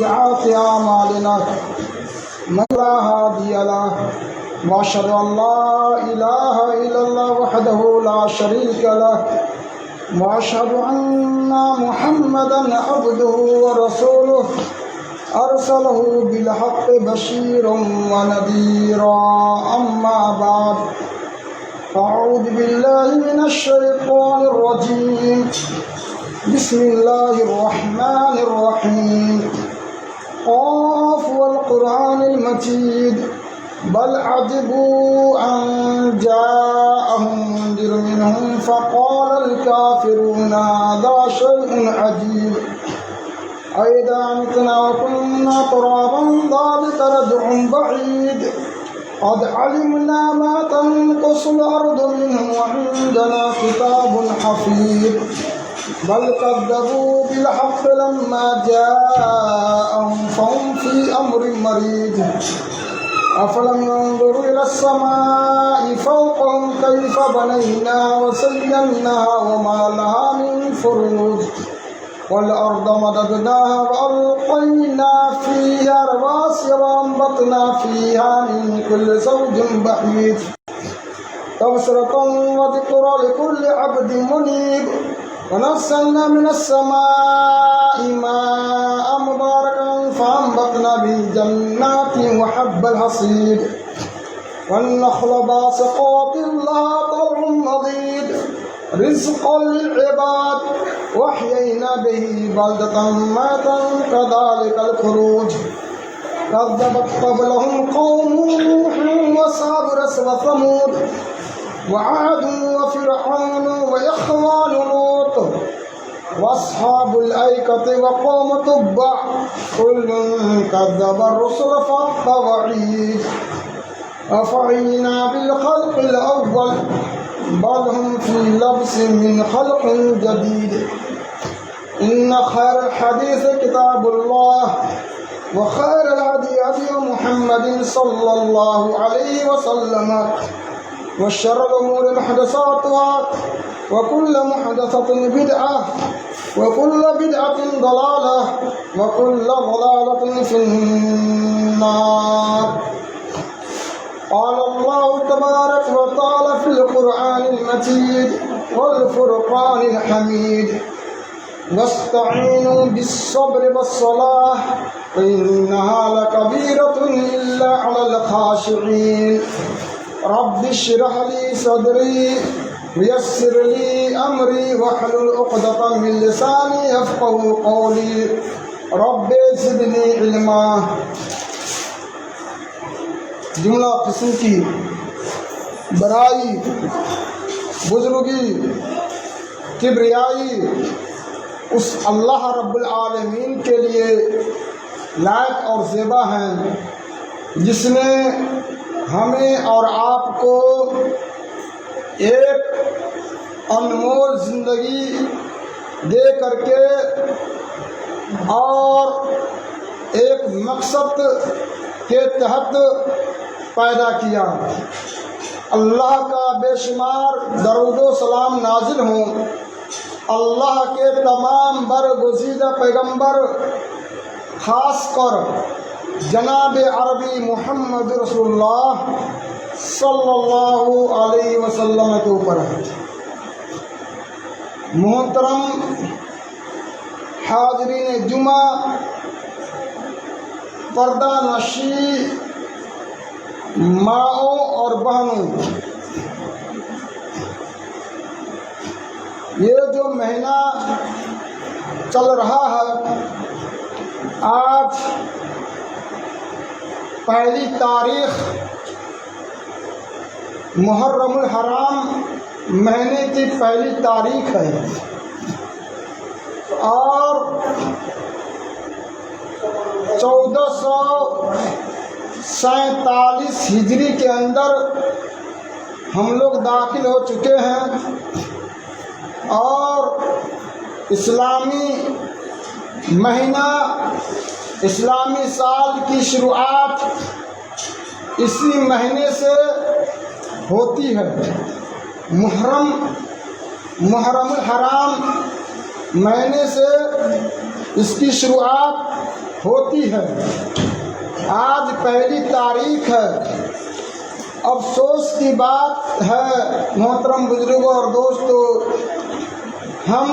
سيئات أعمالنا من لا هادي له وأشهد أن لا إله إلا الله وحده لا شريك له وأشهد أن محمدا عبده ورسوله أرسله بالحق بشيرا ونذيرا أما بعد أعوذ بالله من الشيطان الرجيم بسم الله الرحمن الرحيم قاف والقرآن المجيد بل عجبوا أن جاءهم منذر منهم فقال الكافرون هذا شيء عجيب أئذا متنا وكنا ترابا ذلك رجع بعيد قد علمنا ما تنقص الأرض منهم وعندنا كتاب حفيظ بل كذبوا بالحق لما جاءهم فهم في أمر مريج أفلم ينظروا إلى السماء فوقهم كيف بنيناها وزيناها وما لها من فروج والأرض مددناها وألقينا فيها رواسي وأنبتنا فيها من كل زوج بهيج تبصرة وذكرى لكل عبد منيب ونزلنا من السماء ماء مباركا فأنبتنا به جنات وحب الحصيد والنخل باسقات لها طلع نضيد رزقا للعباد وأحيينا به بلدة ميتا كذلك الخروج كذبت قبلهم قوم نوح وصابر وثمود وعاد وفرعون وإخوان لوط وأصحاب الأيكة وقوم تبع كل كذب الرسل فحق وعيد أفعينا بالخلق الأول بل هم في لبس من خلق جديد إن خير الحديث كتاب الله وخير الهدي هدي محمد صلى الله عليه وسلم وشر الأمور محدثاتها وكل محدثة بدعة وكل بدعة ضلالة وكل ضلالة في النار قال الله تبارك وتعالى في القرآن المجيد والفرقان الحميد واستعينوا بالصبر والصلاة إنها لكبيرة إلا على الخاشعين رب اشرح لي صدري ويسر لي أمري واحلل عقدة من لساني يفقهوا قولي رب زدني علما جملہ قسم کی برائی بزرگی کبریائی اس اللہ رب العالمین کے لیے لائق اور زیبا ہیں جس نے ہمیں اور آپ کو ایک انمول زندگی دے کر کے اور ایک مقصد کے تحت پیدا کیا۔ اللہ کا بے شمار درود و سلام نازل ہوں اللہ کے تمام برگزیدہ پیغمبر خاص کر جناب عربی محمد رسول اللہ صلی اللہ علیہ وسلم کے اوپر ہے۔ محترم حاضرین جمعہ، پردہ نشی ماؤں اور بہنوں، یہ جو مہینہ چل رہا ہے، آج پہلی تاریخ محرم الحرام مہینے کی پہلی تاریخ ہے اور 1447 ہجری کے اندر ہم لوگ داخل ہو چکے ہیں اور اسلامی مہینہ اسلامی سال کی شروعات اسی مہینے سے ہوتی ہے۔ محرم الحرام مہینے سے اس کی شروعات ہوتی ہے۔ آج پہلی تاریخ ہے۔ افسوس کی بات ہے محترم بزرگوں اور دوستو، ہم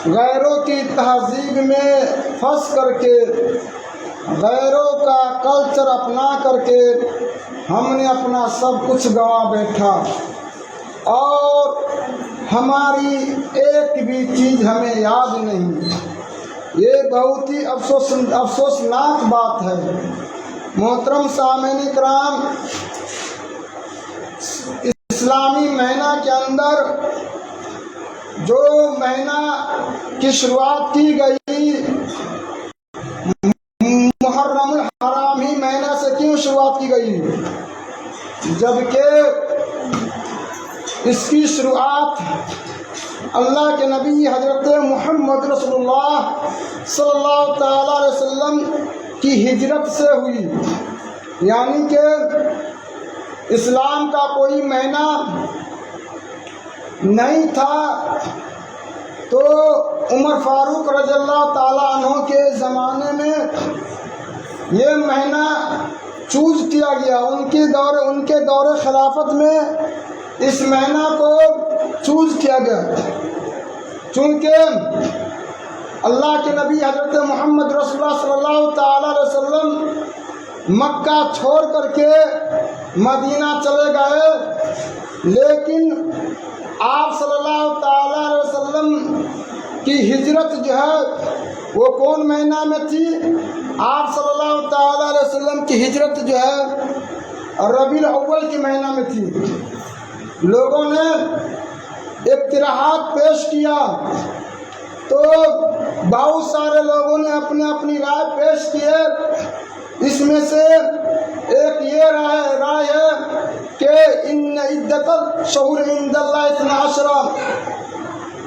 غیروں کی تہذیب میں پھنس کر کے، غیروں کا کلچر اپنا کر کے ہم نے اپنا سب کچھ گنوا بیٹھا، اور ہماری ایک بھی چیز ہمیں یاد نہیں۔ یہ بہت ہی افسوسناک بات ہے۔ محترم سامعین کرام، اسلامی مہینہ کے اندر جو مہینہ کی شروعات کی گئی، محرم الحرام ہی مہینہ سے کیوں شروعات کی گئی؟ جبکہ اس کی شروعات اللہ کے نبی حضرت محمد رسول اللہ صلی اللہ تعالی علیہ وسلم کی ہجرت سے ہوئی، یعنی کہ اسلام کا کوئی مہینہ نہیں تھا، تو عمر فاروق رضی اللہ تعالیٰ عنہ کے زمانے میں یہ مہینہ چوز کیا گیا۔ ان کے دور خلافت میں اس مہینہ کو چوز کیا گیا، چونکہ اللہ کے نبی حضرت محمد رسول اللہ صلی اللہ تعالیٰ علیہ وسلم مکہ چھوڑ کر کے مدینہ چلے گئے، لیکن آپ صلی اللہ تعالیٰ علیہ وسلم کی ہجرت جو ہے وہ کون مہینہ میں تھی؟ آپ صلی اللہ تعالیٰ علیہ وسلم کی ہجرت جو ہے ربیع الاول کے مہینہ میں تھی۔ لوگوں نے اقتراحات پیش کیا تو بہت سارے لوگوں نے اپنی رائے پیش کیے۔ اس میں سے ایک یہ رائے ہے کہ ان عدت الشہور عند اللہ 12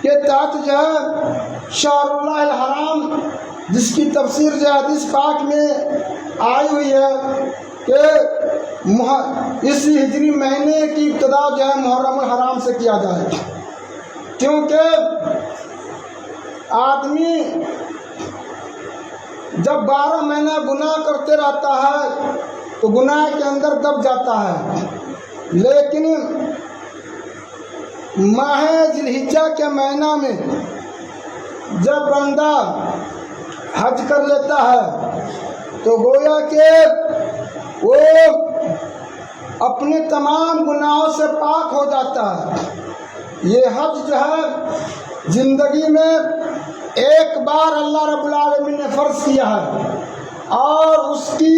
کے تحت جو ہے شہر اللہ الحرام، جس کی تفسیر جو حدیث پاک میں آئی ہوئی ہے کہ اسی ہجری مہینے کی ابتدا جو ہے محرم الحرام سے کیا جائے، کیونکہ آدمی جب 12 مہینہ گناہ کرتے رہتا ہے تو گناہ کے اندر دب جاتا ہے، لیکن ماہ ذی الحجہ کے مہینہ میں جب بندہ حج کر لیتا ہے تو گویا کہ وہ اپنے تمام گناہوں سے پاک ہو جاتا ہے۔ یہ حج جو ہے زندگی میں ایک بار اللہ رب العالمین نے فرض کیا ہے، اور اس کی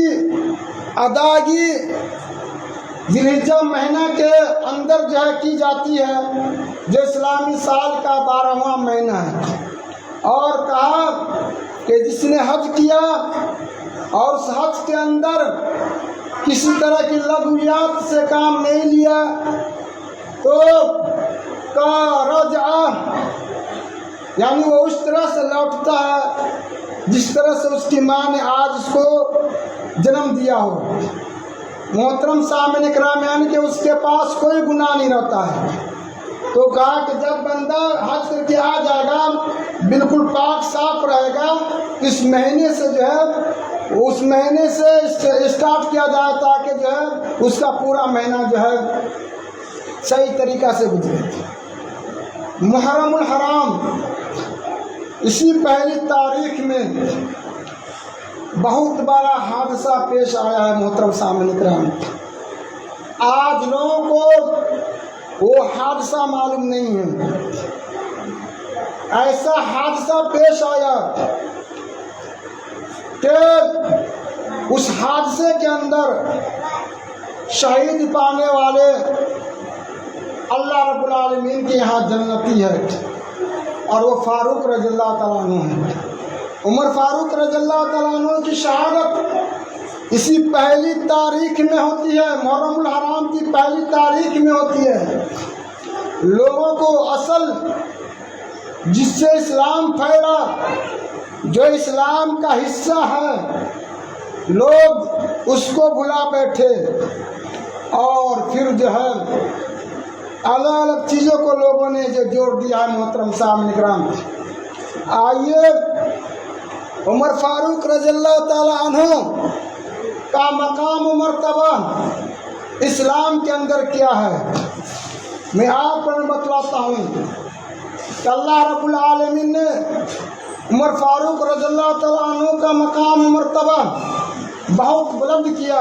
ادائیگی ذی الحجہ مہینہ کے اندر جو ہے کی جاتی ہے، جو اسلامی سال کا 12واں مہینہ ہے۔ اور کہا کہ جس نے حج کیا اور اس حج کے اندر کسی طرح کی لغویات سے کام نہیں لیا تو کا رجعہ، یعنی وہ اس طرح سے لوٹتا ہے جس طرح سے اس کی ماں نے آج اس کو جنم دیا ہو۔ محترم سامعین کرام، یعنی کہ اس کے پاس کوئی گناہ نہیں رہتا ہے۔ تو کہا کہ جب بندہ حج کر کے آ جائے گا بالکل پاک صاف رہے گا، اس مہینے سے جو ہے اس مہینے سے اسٹارٹ کیا جائے تاکہ جو ہے اس کا پورا مہینہ جو ہے صحیح طریقہ سے گزرے۔ محرم الحرام اسی پہلی تاریخ میں بہت بڑا حادثہ پیش آیا ہے محترم سامعین کرام۔ آج لوگوں کو وہ حادثہ معلوم نہیں ہے۔ ایسا حادثہ پیش آیا کہ اس حادثے کے اندر شہید پانے والے اللہ رب العالمین کے یہاں جنتی ہے، اور وہ فاروق رضی اللہ تعالیٰ عنہ ہے۔ عمر فاروق رضی اللہ تعالیٰ عنہ کی شہادت اسی پہلی تاریخ میں ہوتی ہے، محرم الحرام کی پہلی تاریخ میں ہوتی ہے۔ لوگوں کو اصل جس سے اسلام پھیلا، جو اسلام کا حصہ ہے، لوگ اس کو بھلا بیٹھے، اور پھر جو ہے الگ الگ چیزوں کو لوگوں نے جو جوڑ دیا ہے۔ محترم سامعین کرام، آئیے عمر فاروق رضی اللہ تعالیٰ عنہ کا مقام و مرتبہ اسلام کے اندر کیا ہے، میں آپ کو بتلاتا ہوں کہ اللہ رب العالمین نے عمر فاروق رضی اللہ تعالیٰ عنہ کا مقام و مرتبہ بہت بلند کیا۔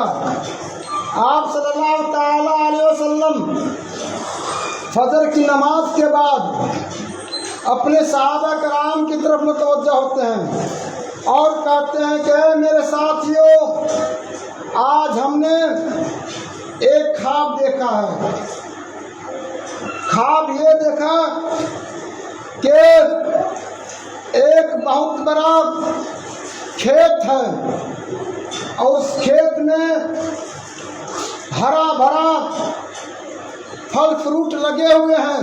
آپ صلی اللہ تعالیٰ علیہ وسلم فجر کی نماز کے بعد اپنے صحابہ کرام کی طرف متوجہ ہوتے ہیں اور کہتے ہیں کہ اے میرے ساتھیوں، آج ہم نے ایک خواب دیکھا ہے۔ خواب یہ دیکھا کہ ایک بہت بڑا کھیت ہے اور اس کھیت میں ہرا بھرا پھل فروٹ لگے ہوئے ہیں،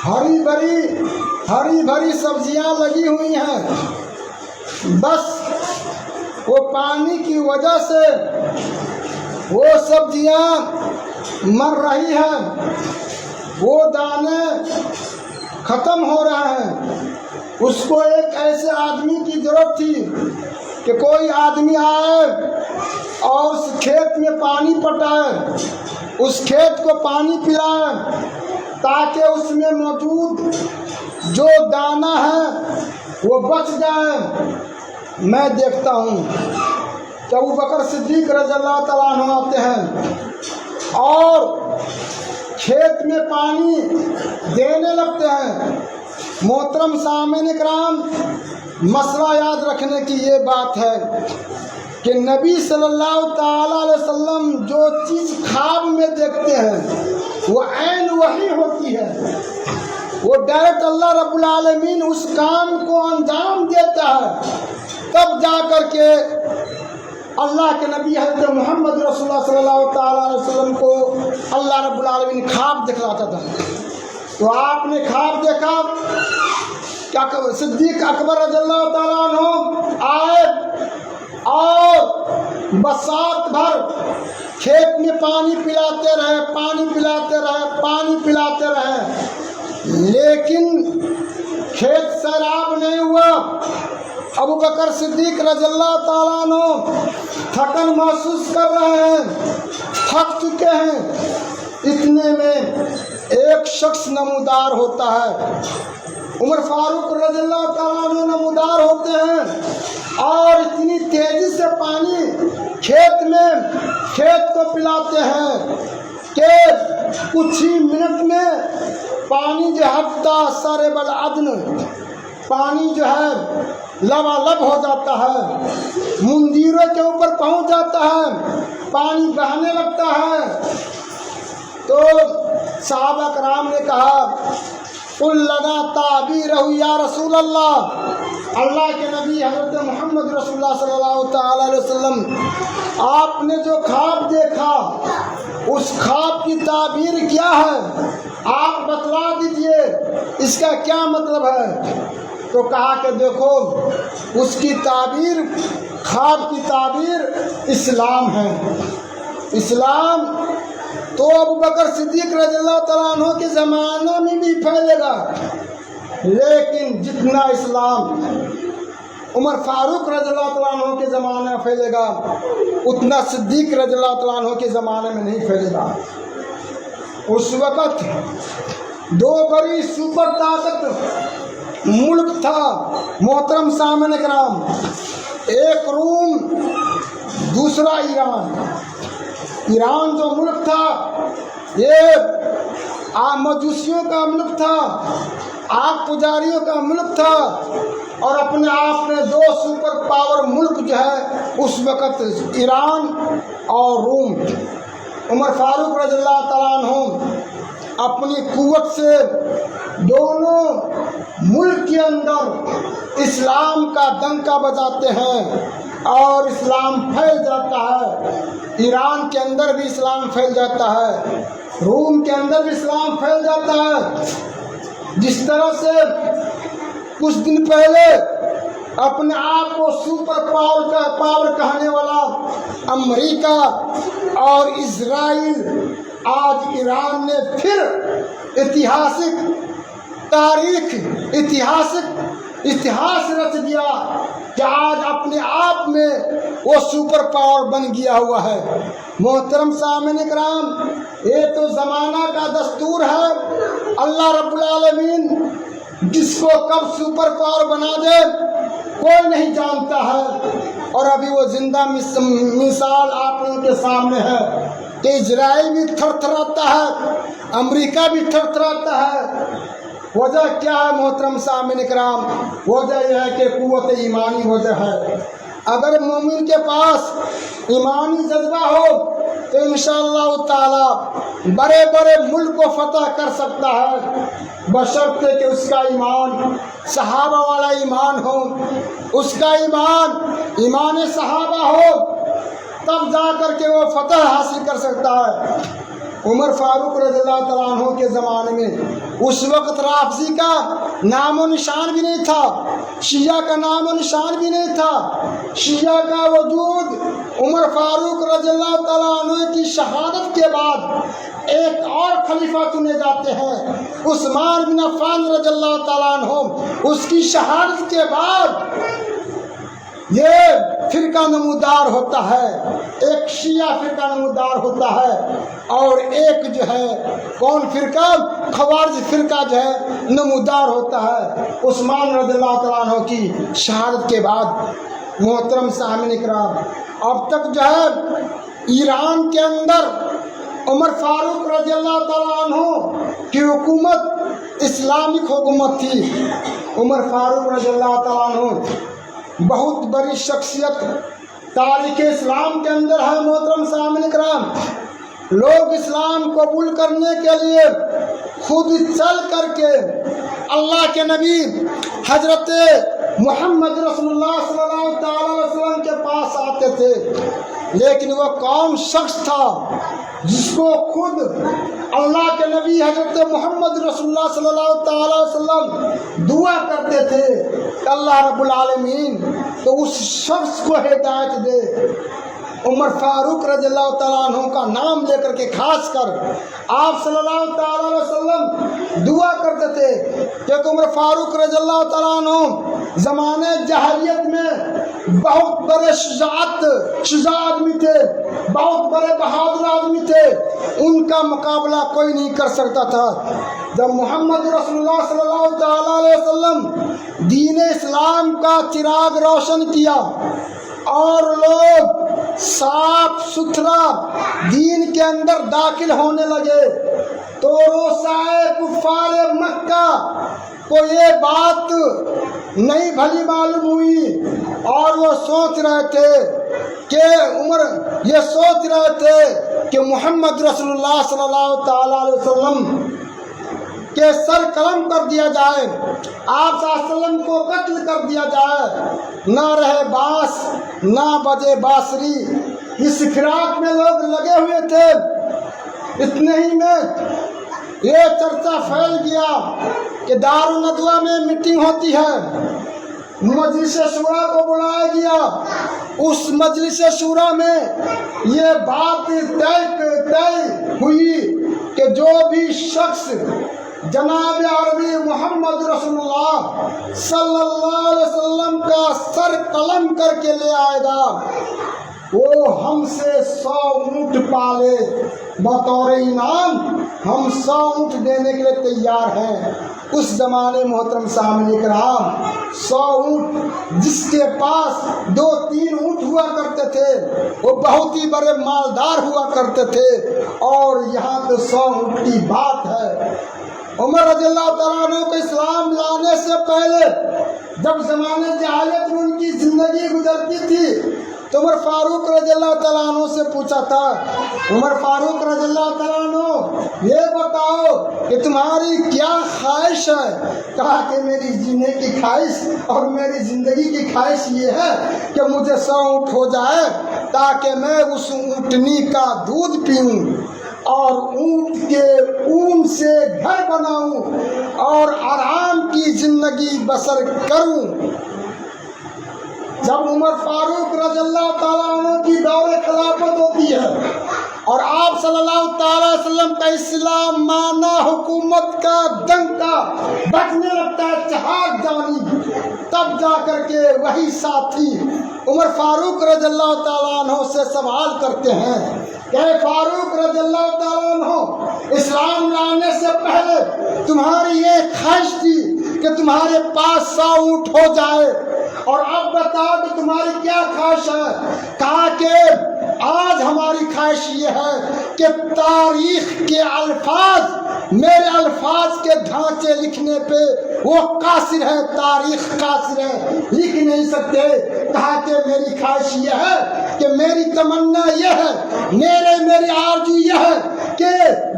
ہری بھری سبزیاں لگی ہوئی ہیں، بس وہ پانی کی وجہ سے وہ سبزیاں مر رہی ہیں، وہ دانے ختم ہو رہے ہیں۔ اس کو ایک ایسے آدمی کی ضرورت تھی کہ کوئی آدمی آئے اور اس کھیت میں پانی پٹائے، اس کھیت کو پانی پلائے تاکہ اس میں موجود جو دانہ ہے وہ بچ جائے۔ میں دیکھتا ہوں کہ ابو بکر صدیق رضی اللہ تعالیٰ عنہ آتے ہیں اور کھیت میں پانی دینے لگتے ہیں۔ محترم سامعین کرام، مسئلہ یاد رکھنے کی یہ بات ہے کہ نبی صلی اللہ تعالیٰ علیہ وسلم جو چیز خواب میں دیکھتے ہیں وہ عین وحی ہوتی ہے، وہ ڈائریکٹ اللہ رب العالمین اس کام کو انجام دیتا ہے، تب جا کر کے اللہ کے نبی حضرت محمد رسول اللہ صلی اللہ تعالیٰ علیہ وسلم کو اللہ رب العالمین خواب دکھلاتا تھا۔ تو آپ نے خواب دیکھا کہ صدیق اکبر رضی اللہ تعالیٰ عنہ آئے اور برسات بھر کھیت میں پانی پلاتے رہے، لیکن کھیت سیراب نہیں ہوا۔ ابو بکر صدیق رضی اللہ تعالیٰ عنہ تھکن محسوس کر رہے ہیں، تھک چکے ہیں۔ اتنے میں ایک شخص نمودار ہوتا ہے، عمر فاروق رضی اللہ تعالیٰ عنہ نمودار ہوتے ہیں اور اتنی تیزی سے پانی کھیت کو پلاتے ہیں کہ کچھ ہی منٹ میں پانی جو ہفتہ سارے بالعدن پانی جو ہے لبالب ہو جاتا ہے، مندروں کے اوپر پہنچ جاتا ہے، پانی بہنے لگتا ہے۔ تو صحابہ کرام نے کہا قل لنا تعبیرہ یا رسول اللہ کے نبی حضرت محمد رسول اللہ صلی اللہ تعالیٰ علیہ وسلم، آپ نے جو خواب دیکھا اس خواب کی تعبیر کیا ہے، آپ بتلا دیجئے اس کا کیا مطلب ہے۔ تو کہا کہ دیکھو اس کی تعبیر، خواب کی تعبیر اسلام ہے۔ اسلام تو ابو بکر صدیق رضی اللہ تعالیٰ عنہ کے زمانے میں بھی پھیلے گا، لیکن جتنا اسلام عمر فاروق رضی اللہ تعالیٰ عنہ کے زمانے میں پھیلے گا اتنا صدیق رضی اللہ تعالیٰ عنہ کے زمانے میں نہیں پھیلے گا۔ اس وقت دو بڑی سپر طاقت ملک تھا محترم سامعین کرام، ایک روم، دوسرا ایران۔ ایران جو ملک تھا یہ مجوسیوں کا ملک تھا، آگ پجاریوں کا ملک تھا، اور اپنے آپ میں دو سپر پاور ملک جو ہے اس وقت ایران اور روم۔ عمر فاروق رضی اللہ تعالیٰ عنہ اپنی قوت سے دونوں ملک کے اندر اسلام کا ڈنکا بجاتے ہیں اور اسلام پھیل جاتا ہے۔ ایران کے اندر بھی اسلام پھیل جاتا ہے، روم کے اندر بھی اسلام پھیل جاتا ہے۔ جس طرح سے کچھ دن پہلے اپنے آپ کو سپر پاور کہنے والا امریکہ اور اسرائیل، آج ایران نے پھر اتہاس رچ دیا کہ آج اپنے آپ میں وہ سپر پاور بن گیا ہوا ہے۔ محترم سامعین کرام، یہ تو زمانہ کا دستور ہے، اللہ رب العالمین جس کو کب سپر پاور بنا دے کوئی نہیں جانتا ہے۔ اور ابھی وہ زندہ مثال آپ لوگوں کے سامنے ہے کہ اسرائیل بھی تھر تھراتا ہے، امریکہ بھی تھر تھراتا ہے۔ وجہ کیا ہے محترم سامعین کرام؟ وجہ یہ ہے کہ قوت ایمانی وجہ ہے۔ اگر مومن کے پاس ایمانی جذبہ ہو تو انشاءاللہ تعالی بڑے بڑے ملک کو فتح کر سکتا ہے، بشرطے کہ اس کا ایمان صحابہ والا ایمان ہو، اس کا ایمان صحابہ ہو، تب جا کر کے وہ فتح حاصل کر سکتا ہے۔ عمر فاروق رضی اللہ تعالیٰ عنہ کے زمانے میں اس وقت رافضی کا نام و نشان بھی نہیں تھا، شیعہ کا نام و نشان بھی نہیں تھا۔ شیعہ کا وجود عمر فاروق رضی اللہ تعالیٰ عنہ کی شہادت کے بعد ایک اور خلیفہ چنے جاتے ہیں، عثمان بن عفان رضی اللہ تعالیٰ عنہ، اس کی شہادت کے بعد یہ فرقہ نمودار ہوتا ہے، ایک شیعہ فرقہ نمودار ہوتا ہے، اور ایک جو ہے کون فرقہ؟ خوارج فرقہ جو ہے نمودار ہوتا ہے عثمان رضی اللہ تعالیٰ عنہ کی شہادت کے بعد۔ محترم سامعین کرام، اب تک جو ہے ایران کے اندر عمر فاروق رضی اللہ تعالیٰ عنہ کی حکومت اسلامک حکومت تھی۔ عمر فاروق رضی اللہ تعالیٰ عنہ بہت بڑی شخصیت تاریخ اسلام کے اندر ہے۔ محترم سامعین کرام، لوگ اسلام قبول کرنے کے لیے خود چل کر کے اللہ کے نبی حضرت محمد رسول اللہ صلی اللہ تعالی علیہ وسلم کے پاس آتے تھے، لیکن وہ کون شخص تھا جس کو خود اللہ کے نبی حضرت محمد رسول اللہ صلی اللہ تعالی علیہ وسلم دعا کرتے تھے کہ اللہ رب العالمین تو اس شخص کو ہدایت دے۔ عمر فاروق رضی اللہ تعالیٰ عنہ کا نام لے کر کے خاص کر آپ صلی اللہ تعالیٰ علیہ وسلم دعا کرتے تھے کہ عمر فاروق رضی اللہ تعالیٰ عنہ زمانے جاہلیت میں بہت بڑے شجاع آدمی تھے، بہت بڑے بہادر آدمی تھے، ان کا مقابلہ کوئی نہیں کر سکتا تھا۔ جب محمد رسول اللہ صلی اللہ تعالیٰ علیہ وسلم دین اسلام کا چراغ روشن کیا اور لوگ صاف ستھرا دین کے اندر داخل ہونے لگے تو روسائے کفار مکہ کو یہ بات نہیں بھلی معلوم ہوئی، اور وہ سوچ رہے تھے کہ محمد رسول اللہ صلی اللہ تعالی علیہ وسلم کہ سر قلم کر دیا جائے، آپ صلی اللہ علیہ وسلم کو قتل کر دیا جائے، نہ رہے باس نہ بجے بانسری۔ اس فراق میں لوگ لگے ہوئے تھے۔ اتنے ہی میں یہ چرچا پھیل گیا کہ دارالندوہ میں میٹنگ ہوتی ہے، مجلس شورا کو بلایا گیا۔ اس مجلس شورا میں یہ بات طے ہوئی کہ جو بھی شخص جناب عربی محمد رسول اللہ صلی اللہ علیہ وسلم کا سر قلم کر کے لے آئے گا وہ ہم سے 100 اونٹ پالے، بطور انعام ہم 100 اونٹ دینے کے لیے تیار ہیں۔ اس زمانے محترم سامعین کرام 100 اونٹ، جس کے پاس 2-3 اونٹ ہوا کرتے تھے وہ بہت ہی بڑے مالدار ہوا کرتے تھے، اور یہاں تو 100 اونٹ کی بات ہے۔ عمر رضی اللہ تعالیٰ عنہ کو اسلام لانے سے پہلے جب زمانے جہالت میں ان کی زندگی گزرتی تھی تو عمر فاروق رضی اللہ تعالیٰ عنہ سے پوچھا تھا، عمر فاروق رضی اللہ تعالیٰ عنہ یہ بتاؤ کہ تمہاری کیا خواہش ہے؟ کہا کہ میری جینے کی خواہش اور میری زندگی کی خواہش یہ ہے کہ مجھے 100 اونٹ ہو جائے تاکہ میں اس اونٹنی کا دودھ پیوں اور اونٹ کے اون سے گھر بناؤں اور آرام کی زندگی بسر کروں۔ جب عمر فاروق رضی اللہ تعالیٰ عنہ کی دور خلافت ہوتی ہے اور آپ آپ صلی اللہ تعالی وسلم کا اسلام مانا حکومت کا ڈنکا بجنے لگتا ہے چہار جانی، تب جا کر کے وہی ساتھی عمر فاروق رضی اللہ تعالیٰ عنہ سے سوال کرتے ہیں کہ فاروق رضی اللہ تعالیٰ عنہ، اسلام لانے سے پہلے تمہاری یہ خواہش تھی کہ تمہارے پاس 100 اونٹ ہو جائے، اور اب بتاؤ کہ تمہاری کیا خواہش ہے؟ کہا کہ آج ہماری خواہش یہ ہے کہ تاریخ کے الفاظ، میرے الفاظ کے ڈھانچے لکھنے پہ وہ قاصر ہے، تاریخ قاصر ہے، لکھ نہیں سکتے۔ کہا کہ میری خواہش یہ ہے کہ میری تمنا یہ ہے، میری آرزو یہ ہے کہ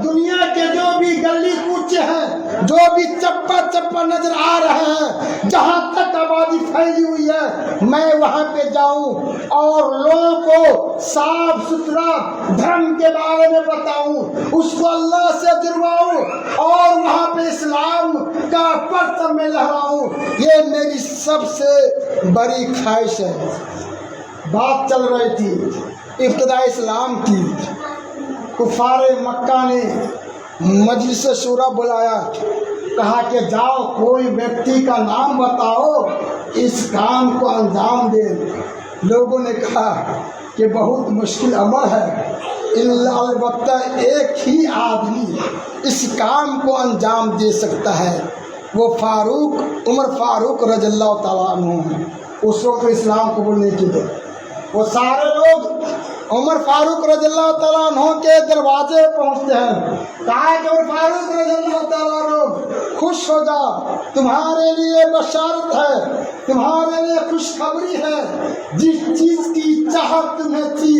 دنیا کے جو بھی گلی کوچے ہیں، جو بھی چپا چپا نظر آ رہے ہیں، جہاں تک آبادی پھیلی ہوئی ہے، میں وہاں پہ جاؤں اور لوگوں کو صاف ستھرا دھرم کے بارے میں بتاؤں، اس کو اللہ سے جڑواؤں، اور وہاں پہ اسلام کا پرچم میں لہراؤں۔ یہ میری سب سے بڑی خواہش ہے۔ بات چل رہی تھی ابتدائی اسلام کی، کفار مکہ نے مجلس شورا بلایا، کہا کہ جاؤ کوئی ویکتی کا نام بتاؤ اس کام کو انجام دے۔ لوگوں نے کہا کہ بہت مشکل عمل ہے، البتہ ایک ہی آدمی اس کام کو انجام دے سکتا ہے، وہ عمر فاروق رضی اللہ تعالیٰ عنہ۔ اس وقت اسلام قبول نہیں کیے، وہ سارے لوگ عمر فاروق رضی اللہ تعالیٰ عنہ کے دروازے پہنچتے ہیں۔ کہا کہ عمر فاروق رضی اللہ تعالیٰ عنہ خوش ہو جا، تمہارے لیے بشارت ہے، تمہارے لیے خوشخبری ہے، جس چیز کی چاہت تمہیں تھی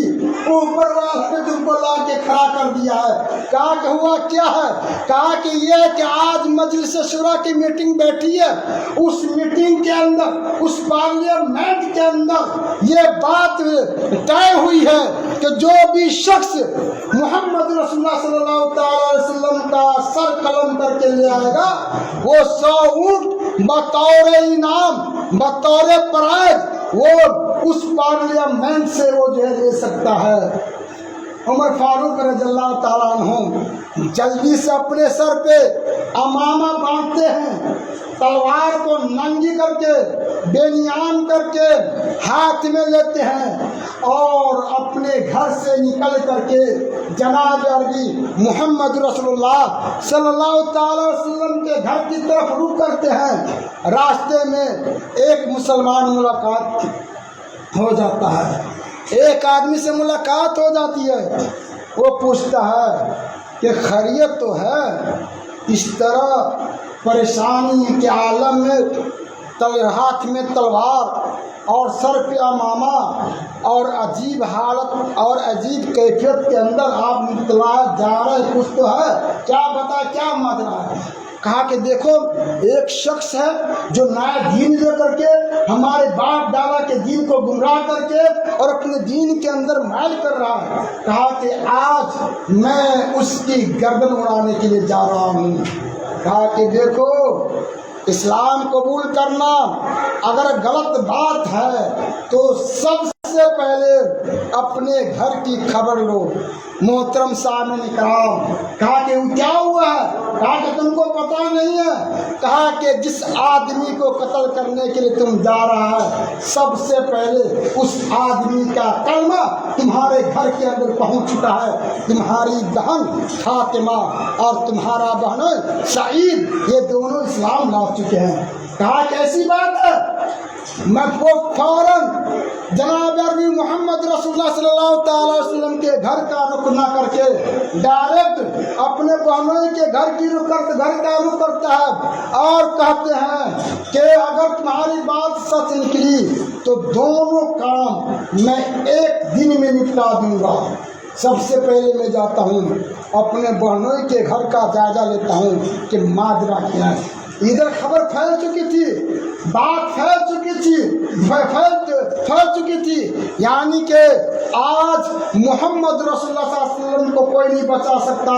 اوپر والے نے تم کو لا کے کھڑا کر دیا ہے۔ کہا کہ ہوا کیا ہے؟ کہا کہ یہ کہ آج مجلس شورا کی میٹنگ بیٹھی ہے، اس میٹنگ کے اندر، اس پارلیمنٹ کے اندر یہ بات طے ہوئی ہے کہ جو بھی شخص محمد رسول اللہ صلی اللہ تعالی علیہ وسلم کا سر قلم کر کے لے آئے گا، وہ 100 اونٹ بطور انعام، بطور پرائز وہ اس پارلیمنٹ سے وہ جو ہے لے سکتا ہے۔ عمر فاروق رضی اللہ تعالیٰ عنہ جلدی سے اپنے سر پہ امامہ باندھتے ہیں، تلوار کو ننگی کر کے بے نیام کر کے ہاتھ میں لیتے ہیں، اور اپنے گھر سے نکل کر کے جناب عربی محمد رسول اللہ صلی اللہ تعالی وسلم کے گھر کی طرف رخ کرتے ہیں۔ راستے میں ایک مسلمان ملاقات ہو جاتا ہے، ایک آدمی سے ملاقات ہو جاتی ہے، وہ پوچھتا ہے کہ خیریت تو ہے؟ اس طرح پریشانی کے عالم میں ہاتھ میں تلوار اور سر پہ امامہ اور عجیب حالت اور عجیب کیفیت کے اندر آپ مبتلا جا رہے، کچھ تو ہے، کیا بتا کیا ماجرا ہے؟ کہا کہ دیکھو ایک شخص ہے جو نیا دین لے کر کے ہمارے باپ دادا کے دین کو گمراہ کر کے اور اپنے دین کے اندر مائل کر رہا ہے۔ کہا کہ آج میں اس کی گردن اڑانے کے لیے جا رہا ہوں۔ کہا کہ دیکھو اسلام قبول کرنا اگر غلط بات ہے تو سب سے پہلے اپنے گھر کی خبر لو۔ محترم سامعین کرام، کہا کہ کیا ہوا ہے؟ کہا کہ تم کو پتہ نہیں ہے؟ کہا کہ جس آدمی کو قتل کرنے کے لیے تم جا رہا ہے، سب سے پہلے اس آدمی کا کلمہ تمہارے گھر کے اندر پہنچ چکا ہے۔ تمہاری بہن فاطمہ اور تمہارا بہن سعید یہ دونوں اسلام لا چکے ہیں۔ کہا کہ ایسی بات ہے؟ میں فوراً جناب عربی محمد رسول اللہ صلی اللہ تعالی وسلم کے گھر کا رخ نہ کر کے ڈائریکٹ اپنے بہنوں کے گھر کا رخ کرتا ہے اور کہتے ہیں کہ اگر تمہاری بات سچ نکلی تو دونوں کام میں ایک دن میں نپٹا دوں گا۔ سب سے پہلے میں جاتا ہوں اپنے بہنوں کے گھر کا جائزہ لیتا ہوں کہ ماجرا کیا ہے۔ ادھر خبر پھیل چکی تھی، بات پھیل چکی تھی، یعنی کہ آج محمد رسول اللہ صلی اللہ علیہ وسلم کو کوئی نہیں بچا سکتا۔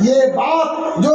یہ بات جو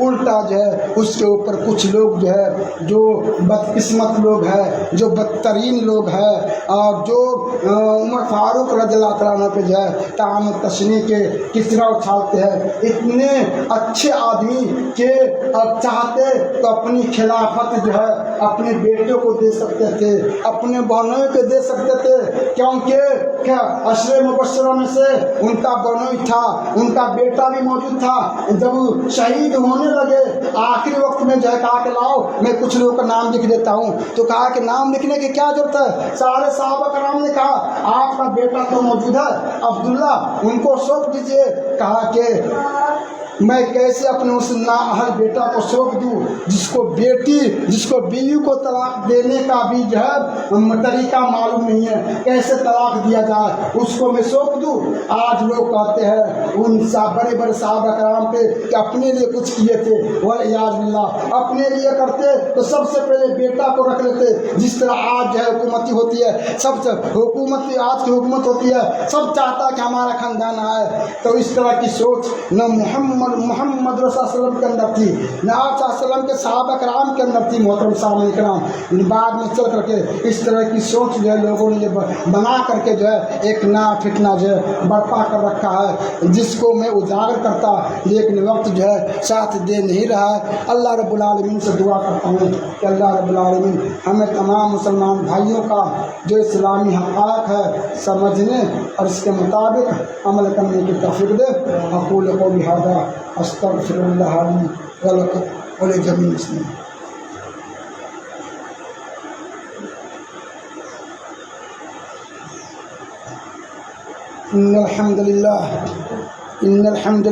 الٹا جو ہے اس کے اوپر کچھ لوگ جو ہے جو بدقسمت لوگ ہیں، جو بدترین لوگ ہیں، اور جو عمر فاروق رضی اللہ تعالیٰ عنہ پہ جو ہے تعام تشنیع کے کچرا اچھالتے ہیں۔ اتنے اچھے آدمی کہ اب چاہتے تو اپنی خلافت جو ہے اپنے بیٹے کو دے سکتے تھے، اپنے بہنوئی کو دے سکتے تھے، کیونکہ کیا عشرے مبشرہ میں سے ان کا بہنوئی تھا، ان کا بیٹا بھی موجود تھا۔ جب شہید ہونے لگے آخری وقت میں جو ہے کہا کہ لاؤ میں کچھ لوگوں کا نام لکھ دیتا ہوں، تو کہا کہ نام لکھنے کی کیا ضرورت ہے؟ سارے صحابہ کرام نے کہا آپ کا بیٹا تو موجود ہے عبداللہ، ان کو سونپ دیجیے۔ کہا کہ میں کیسے اپنے اس نااہل بیٹا کو سونپ دوں جس کو بیٹی، جس کو بیوی کو طلاق دینے کا بھی جو ہے طریقہ معلوم نہیں ہے، کیسے طلاق دیا جائے، اس کو میں سونپ دوں؟ آج لوگ کہتے ہیں ان بڑے بڑے صحابہ کرام پہ کہ اپنے لیے کچھ کیے تھے، والعیاذ باللہ اپنے لیے کرتے تو سب سے پہلے بیٹا کو رکھ لیتے۔ جس طرح آج جو ہے حکومتی ہوتی ہے، سب سے حکومت آج کی حکومت ہوتی ہے، سب چاہتا ہے کہ ہمارا خاندان آئے، تو اس طرح کی سوچ نہ محمد رسول اللہ صلی اللہ علیہ وسلم کے اندر تھی، نہ آپ صلی اللہ علیہ وسلم کے صحابہ کرام کے اندر تھی۔ محترم سامعین کرام، بعد میں چل کر کے اس طرح کی سوچ جو ہے لوگوں نے بنا کر کے جو ہے ایک نیا فتنہ جو ہے برپا کر رکھا ہے، جس کو میں اجاگر کرتا لیکن وقت جو ہے ساتھ دے نہیں رہا ہے۔ اللہ رب العالمین سے دعا کرتا ہوں کہ اللہ رب العالمین ہمیں تمام مسلمان بھائیوں کا جو اسلامی حقائق ہے سمجھنے اور اس کے مطابق عمل کرنے کی توفیق دے۔ اقول قولی ھذا استغفر اللہ لی ولکم ولجمیع المسلمین۔ ان الحمد للہ نحمد